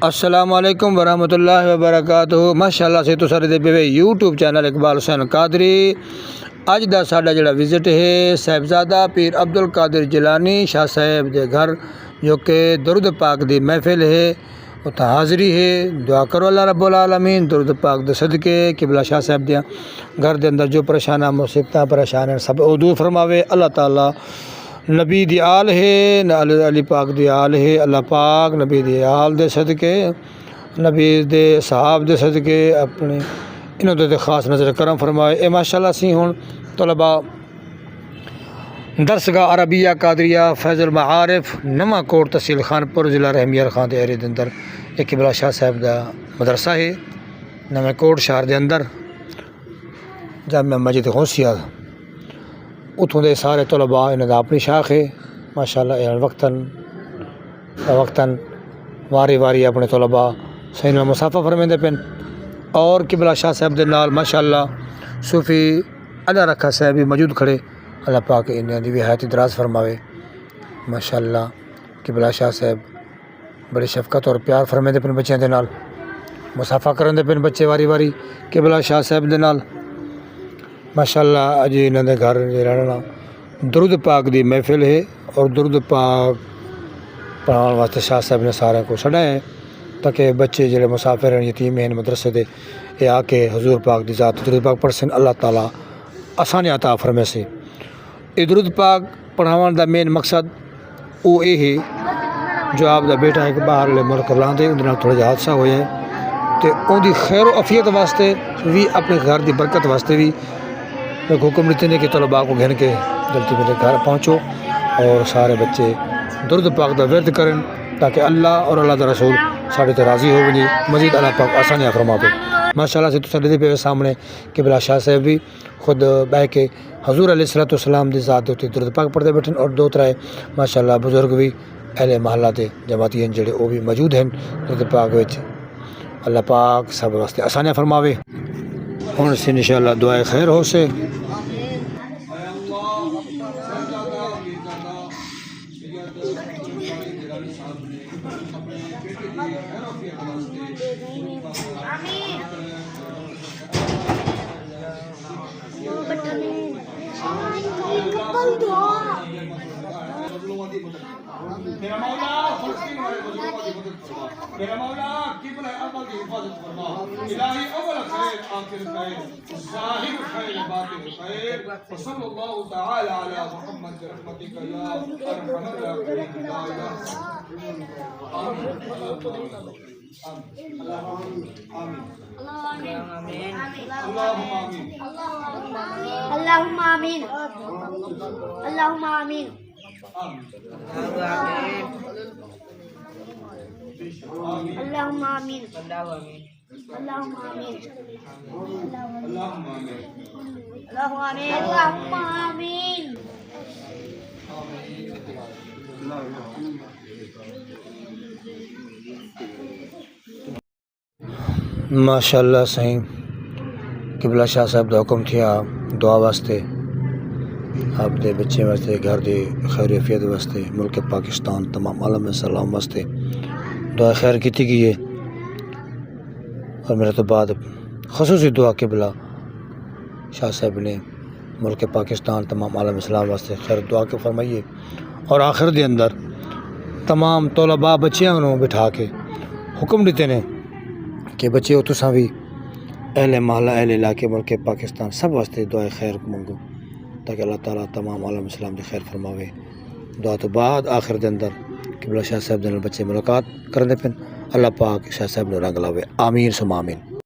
السلام علیکم ورحمۃ اللہ وبرکاتہ۔ ماشاءاللہ سے تو سارے دے پے یوٹیوب چینل اقبال حسین قادری۔ اج دا ساڈا جڑا وزٹ ہے صاحبزادہ پیر عبد القادر جیلانی شاہ صاحب دے گھر، جو کہ درود پاک دی محفل ہے، اتھا حاضری ہے۔ دعا کرو اللہ رب العالمین درود پاک دے صدقے قبلہ شاہ صاحب دیا گھر دے اندر جو پریشانہ مصیبتاں پریشان ہیں سب دور فرماوے اللہ تعالیٰ۔ نبی دی آل ہے، علی پاک دی آل ہے، اللہ پاک نبی دی آل دے صدقے، نبی دے صحاب دے صدقے اپنے انہوں دے خاص نظر کرم فرمائے۔ اے ماشاءاللہ سی ہون طلباء درسگاہ عربیہ قادریہ فیض المعارف نواں کوٹ تحصیل خانپور ضلع رحمیار خان دے ایرے دے اندر ایک قبلہ شاہ صاحب دا مدرسہ ہے نواں کوٹ شہر دے اندر، جامعہ مسجد غوثیہ، اتھوں دے سارے طلباء انہوں دا اپنی شاخ ہے ماشاءاللہ۔ وقتاً واری واری اپنے طلباء سینہ مسافہ فرمیندے پن، اور قبلہ شاہ صاحب دے نال ماشاءاللہ صوفی اللہ رکھا صاحب بھی موجود کھڑے، اللہ پاک انہاں دی بھی حیات دراز فرماوے ماشاءاللہ۔ قبلہ شاہ صاحب بڑی شفقت اور پیار فرمیندے پن بچیاں دے نال، مسافہ کرندے پن بچے واری واری قبلہ شاہ صاحب دے نال ماشاءاللہ۔ اج انہاں دے گھر رہنا درود پاک دی محفل ہے، اور درود پاک پڑھاؤن واسطے شاہ صاحب نے سارے کو چھڑایا ہے تاکہ بچے جڑے مسافر ہیں یتیم ہیں مدرسے دے یہ آ کے حضور پاک دی ذات درود پاک پڑھ سن، اللہ تعالیٰ آسانی عطا فرمائے سے۔ یہ درود پاک پڑھاون دا مین مقصد وہ یہ ہے جو آپ دا بیٹا ایک باہر والے ملک لاندے اندر نال تھوڑا جہا حادثہ ہویا ہے تو ان دی خیر و عافیت واسطے بھی اپنے گھر دی برکت واسطے بھی ایک حکم دیتے ہیں کہ طلباء کو گھن کے جلدی میرے گھر پہنچو اور سارے بچے درود پاک دا ورد کریں تاکہ اللہ اور اللہ دا رسول ساڑھے تے راضی ہو بنی مزید اللہ پاک آسانیاں فرماوے ماشاءاللہ سے۔ تو سارے پہ سامنے قبلہ شاہ صاحب بھی خود بہ کے حضور علیہ الصلوۃ والسلام دی ذات دے درود پاک پڑھتے بیٹھے، اور دو ترائے ماشاءاللہ بزرگ بھی اہل محلہ دے جماعتی ہیں جڑے وہ بھی موجود ہیں درود پاک وچ، اللہ پاک سب واسطے آسانیاں فرماوے۔ ہن سے انشاءاللہ دعائے خیر ہو سے۔ میرا مولا قبلہ اول کی حفاظت فرما، الہی اول خیر آخر خیر ظاہر خیر باطن خیر، وصلی اللہ تعالی علی محمد برحمتک یا ارحم الراحمین لا الہ الا اللهم آمین اللهم آمین اللهم آمین اللهم آمین اللهم آمین اللهم آمین۔ ماشاءاللہ صحیح قبلہ شاہ صاحب دا حکم تھیا دعا واسطے، آپ دے بچے واسطے، گھر دے خیر عافیت واسطے، ملک پاکستان تمام عالم اسلام واسطے دعا خیر کیتی گئی ہے، اور میرے تو بعد خصوصی دعا قبلہ شاہ صاحب نے ملک پاکستان تمام عالم اسلام واسطے خیر دعا کے فرمائیے، اور آخر دے اندر تمام طلباء بچیاں نوں بٹھا کے حکم دیتے ہیں کہ بچے ہو تساں بھی اہل محلہ اہل علاقے ملک پاکستان سب واسطے دعائے خیر منگو تاکہ اللہ تعالیٰ تمام عالم اسلام دی خیر فرماوے۔ دعا تو بعد آخر دے اندر قبلہ شاہ صاحب دے نال بچے ملاقات کرنے پن، اللہ پاک شاہ صاحب نے رنگ لاوے، آمین ثم آمین۔